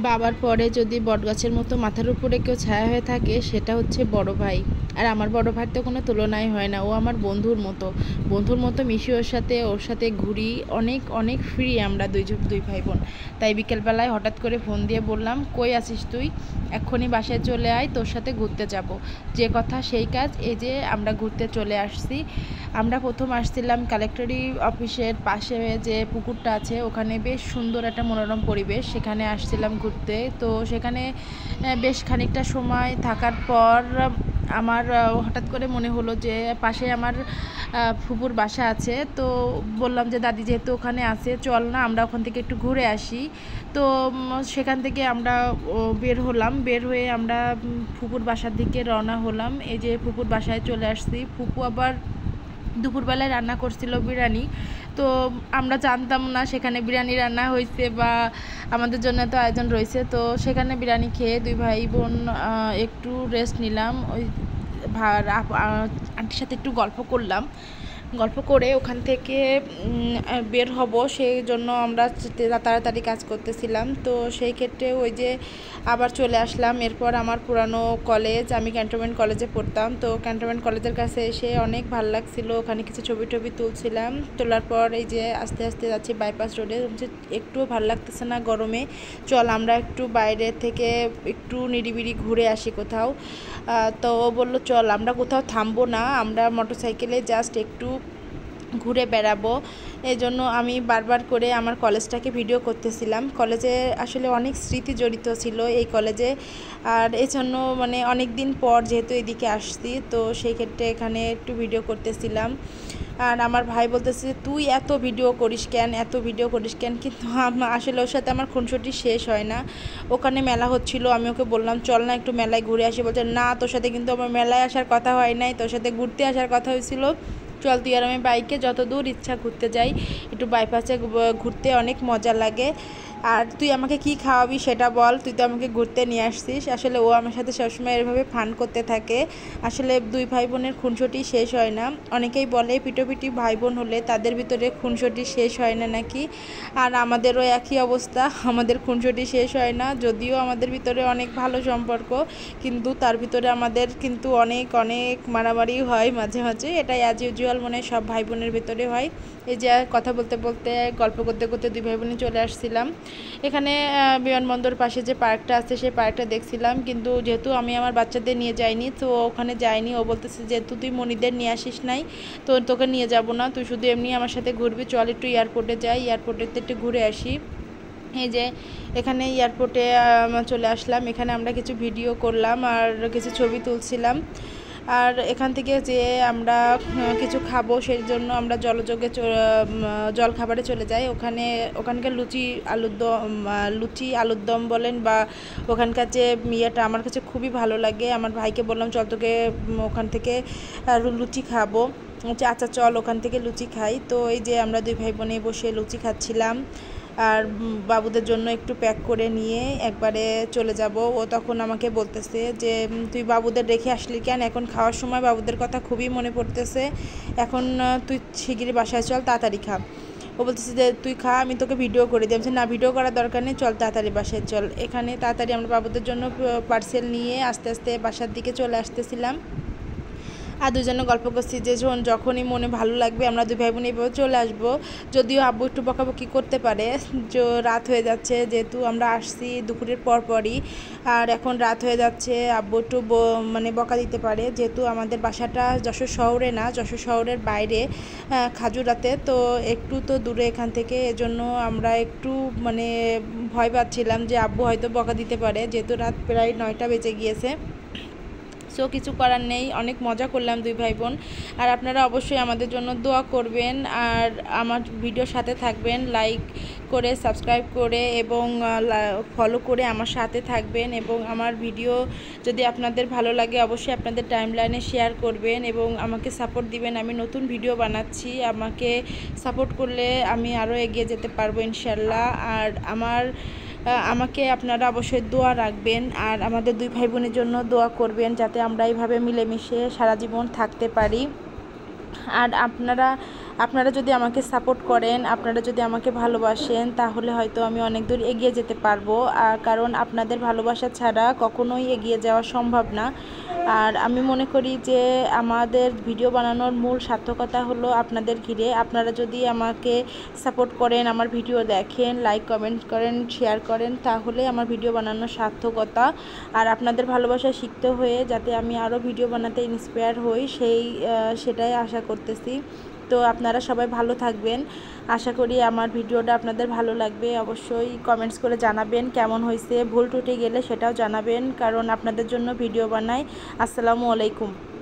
বাবার পরে যদি বটগাছের মতো মাথার উপরে কেউ ছায়া হয়ে থাকে সেটা হচ্ছে বড় ভাই। আর আমার বড় ভাইয়ের তো কোনো তুলনাই হয় না। ও আমার বন্ধুর মতো মিশি ওর সাথে ঘুরি, অনেক অনেক ফ্রি আমরা দুই ভাই বোন। তাই বিকেলবেলায় হঠাৎ করে ফোন দিয়ে বললাম, কই আছিস তুই, এক্ষুনি বাসায় চলে আয়, তোর সাথে ঘুরতে যাব। যে কথা সেই কাজ, এই যে আমরা ঘুরতে চলে আসছি। আমরা প্রথম আসছিলাম কালেক্টরি অফিসের পাশে যে পুকুরটা আছে, ওখানে বেশ সুন্দর একটা মনোরম পরিবেশ, সেখানে আসছিলাম ঘুরতে। তো সেখানে বেশ খানিকটা সময় থাকার পর আমার হঠাৎ করে মনে হলো যে পাশে আমার ফুপুর বাসা আছে। তো বললাম যে দাদি যেহেতু ওখানে আছে, চল না আমরা ওখান থেকে একটু ঘুরে আসি। তো সেখান থেকে আমরা বের হয়ে আমরা ফুপুর বাসার দিকে রওনা হলাম। এই যে ফুপুর বাসায় চলে আসছি। ফুপু আবার দুপুরবেলায় রান্না করছিল বিরিয়ানি। তো আমরা জানতাম না সেখানে বিরিয়ানি রান্না হয়েছে বা আমাদের জন্য তো আয়োজন রয়েছে। তো সেখানে বিরিয়ানি খেয়ে দুই ভাই বোন একটু রেস্ট নিলাম। ওই আন্টির সাথে একটু গল্প করে ওখান থেকে বের হব, সেই জন্য আমরা তাড়াতাড়ি কাজ করতেছিলাম। তো সেই ক্ষেত্রে ওই যে আবার চলে আসলাম। এরপর আমার পুরানো কলেজ, আমি ক্যান্টনমেন্ট কলেজে পড়তাম। তো ক্যান্টনমেন্ট কলেজের কাছে এসে অনেক ভালো লাগছিল, ওখানে কিছু ছবি তুলছিলাম। তোলার পর এই যে আস্তে আস্তে যাচ্ছি বাইপাস রোডে। একটুও ভালো লাগতেছে না গরমে, চল আমরা একটু বাইরে থেকে একটু নিরিবিলি ঘুরে আসি কোথাও। তো ও বললো চল, আমরা কোথাও থামবো না, আমরা মোটরসাইকেলে জাস্ট একটু ঘুরে বেড়াবো। এই জন্য আমি বারবার করে আমার কলেজটাকে ভিডিও করতেছিলাম। কলেজে আসলে অনেক স্মৃতি জড়িত ছিল এই কলেজে। আর এই জন্য মানে অনেক দিন পর যেহেতু এদিকে আসছি, তো সেই ক্ষেত্রে এখানে একটু ভিডিও করতেছিলাম। আর আমার ভাই বলতেছে তুই এত ভিডিও করিস কেন, কিন্তু আসলে ওর সাথে আমার খুনসুটি শেষ হয় না। ওখানে মেলা হচ্ছিল, আমি ওকে বললাম চল না একটু মেলায় ঘুরে আসি। বলছে না, তোর সাথে কিন্তু আমার মেলায় আসার কথা হয় নাই, তোর সাথে ঘুরতে আসার কথা হয়েছিল। চল তুই আর আমি বাইকে যত দূর ইচ্ছা ঘুরতে যাই, একটু বাইপাসে ঘুরতে অনেক মজা লাগে। আর তুই আমাকে কি খাওয়াবি সেটা বল, তুই তো আমাকে ঘুরতে নিয়ে আসছিস। আসলে ও আমার সাথে সবসময় এভাবে ফান করতে থাকে। আসলে দুই ভাই বোনের খুনসুটি শেষ হয় না। অনেকেই বলে পিটোপিটি ভাই বোন হলে তাদের ভিতরে খুনসুটি শেষ হয় না নাকি। আর আমাদেরও একই অবস্থা, আমাদের খুনসুটি শেষ হয় না। যদিও আমাদের ভিতরে অনেক ভালো সম্পর্ক, কিন্তু তার ভিতরে আমাদের কিন্তু অনেক অনেক মারামারি হয় মাঝে মাঝে। এটাই অ্যাজ ইউজুয়াল মনে সব ভাই বোনের ভিতরে হয়। এই যে কথা বলতে বলতে গল্প করতে করতে দুই ভাই বোনে চলে আসছিলাম। এখানে বিমানবন্দর পাশে যে পার্কটা আছে সেই পার্কটা দেখছিলাম, কিন্তু যেহেতু আমি আমার বাচ্চাদের নিয়ে যাইনি, তো ওখানে যাইনি। ও বলতেছে যেহেতু তুই মনিদের নিয়ে আসিস নাই, তো তোকে নিয়ে যাব না, তুই শুধু এমনি আমার সাথে ঘুরবি, চল একটু এয়ারপোর্টে যাই, এয়ারপোর্টেতে একটু ঘুরে আসি। এই যে এখানে এয়ারপোর্টে চলে আসলাম। এখানে আমরা কিছু ভিডিও করলাম আর কিছু ছবি তুলছিলাম। আর এখান থেকে যে আমরা কিছু খাবো, সেই জন্য আমরা জলখাবারে চলে যাই। ওখানকার লুচি আলুর দম বলেন বা ওখানকার যে ইয়েটা আমার কাছে খুবই ভালো লাগে। আমার ভাইকে বললাম চল তোকে ওখান থেকে লুচি খাবো। আচ্ছা চল ওখান থেকে লুচি খাই। তো এই যে আমরা দুই ভাই বোনে বসে লুচি খাচ্ছিলাম আর বাবুদের জন্য একটু প্যাক করে নিয়ে একবারে চলে যাব। ও তখন আমাকে বলতেছে যে তুই বাবুদের রেখে আসলি কেন, এখন খাওয়ার সময় বাবুদের কথা খুবই মনে পড়তেছে, এখন তুই শিগগিরই বাসায় চল, তাড়াতাড়ি খা। ও বলতেছে যে তুই খা, আমি তোকে ভিডিও করে দিই। না, ভিডিও করার দরকার নেই, চল তাড়াতাড়ি বাসায় চল। এখানে তাড়াতাড়ি আমরা বাবুদের জন্য পার্সেল নিয়ে আস্তে আস্তে বাসার দিকে চলে আসতেছিলাম। আর দুজনে গল্প করছি যে যখনই মনে ভালো লাগবে আমরা দুই ভাই বোন এইভাবে চলে আসবো। যদিও আব্বু একটু বকাবকি করতে পারে, যে রাত হয়ে যাচ্ছে, যেহেতু আমরা আসছি দুপুরের পরই আর এখন রাত হয়ে যাচ্ছে, আব্বু একটু মানে বকা দিতে পারে। যেহেতু আমাদের বাসাটা যশোর শহরে না, যশোর শহরের বাইরে খাজুরাতে, তো একটু তো দূরে এখান থেকে। এজন্য আমরা একটু মানে ভয় পাচ্ছিলাম যে আব্বু হয়তো বকা দিতে পারে, যেহেতু রাত প্রায় 9টা বেজে গিয়েছে। সো কিছু করার নেই, অনেক মজা করলাম দুই ভাই বোন। আর আপনারা অবশ্যই আমাদের জন্য দোয়া করবেন আর আমার ভিডিওর সাথে থাকবেন, লাইক করে সাবস্ক্রাইব করে এবং ফলো করে আমার সাথে থাকবেন। এবং আমার ভিডিও যদি আপনাদের ভালো লাগে অবশ্যই আপনাদের টাইমলাইনে শেয়ার করবেন এবং আমাকে সাপোর্ট দিবেন। আমি নতুন ভিডিও বানাচ্ছি, আমাকে সাপোর্ট করলে আমি আরও এগিয়ে যেতে পারবো ইনশাল্লাহ। আর আমাকে আপনারা অবশ্যই দোয়া রাখবেন আর আমাদের দুই ভাই বোনের জন্য দোয়া করবেন, যাতে আমরা এইভাবে মিলেমিশে সারা জীবন থাকতে পারি। আর আপনারা আপনারা যদি আমাকে সাপোর্ট করেন, আপনারা যদি আমাকে ভালোবাসেন, তাহলে হয়তো আমি অনেক দূর এগিয়ে যেতে পারবো। আর কারণ আপনাদের ভালোবাসা ছাড়া কখনোই এগিয়ে যাওয়া সম্ভব না। আর আমি মনে করি যে আমাদের ভিডিও বানানোর মূল সার্থকতা হলো আপনাদের ঘিরে। আপনারা যদি আমাকে সাপোর্ট করেন, আমার ভিডিও দেখেন, লাইক কমেন্ট করেন, শেয়ার করেন, তাহলে আমার ভিডিও বানানোর সার্থকতা। আর আপনাদের ভালোবাসা শিখতে হয়ে যাতে আমি আরও ভিডিও বানাতে ইন্সপায়ার হই, সেটাই আশা করতেছি। তো আপনারা সবাই ভালো থাকবেন। আশা করি আমার ভিডিওটা আপনাদের ভালো লাগবে। অবশ্যই কমেন্টস করে জানাবেন কেমন হয়েছে, ভুল ত্রুটি গেলে সেটাও জানাবেন, কারণ আপনাদের জন্য ভিডিও বানাই। আসসালামু আলাইকুম।